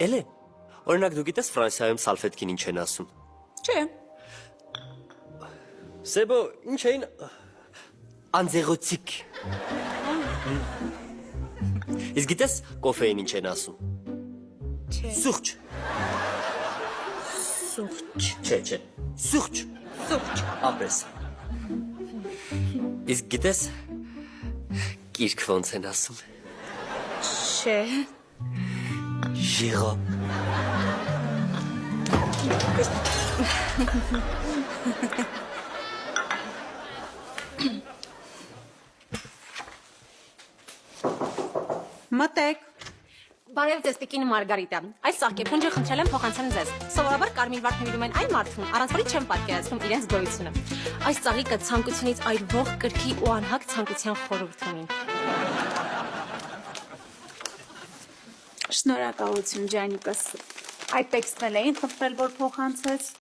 Էլեն, օրինակ դու գիտես Ֆրանսիայում սալֆետքին ինչ են ասում։ Չէ։ Սեբո, ինչ էին անձեղոցիկ։ Իսկ գիտես կոֆեին ինչ են ասում։ Չէ։ Սուրճ։ Սուրճ։ Չէ, սուրճ։ Սուրճ։ Ապրես։ Իսկ գիտես կիրք ոնց են ասում։ Չէ։ Ժիրո։ Մտեք։ Բարև ձեզ Տիկին Մարգարիտա։ Այս սաղկեփունջը խնդրել եմ փոխանցեմ ձեզ։ Սովորաբար կարմիր վարդ նվիրում են այն մարդուն, առանց որի չեմ պատկերացնում իրենց գոյությունը։ Այս ծաղիկը ցանկությունից այրվող կրքի ու անհագ ցանկության խորհուրդ ունի։ Շնորհակալություն, Ջանիկս։ Այդ տեքստն էլ էին խնդրել, որ փոխանցես։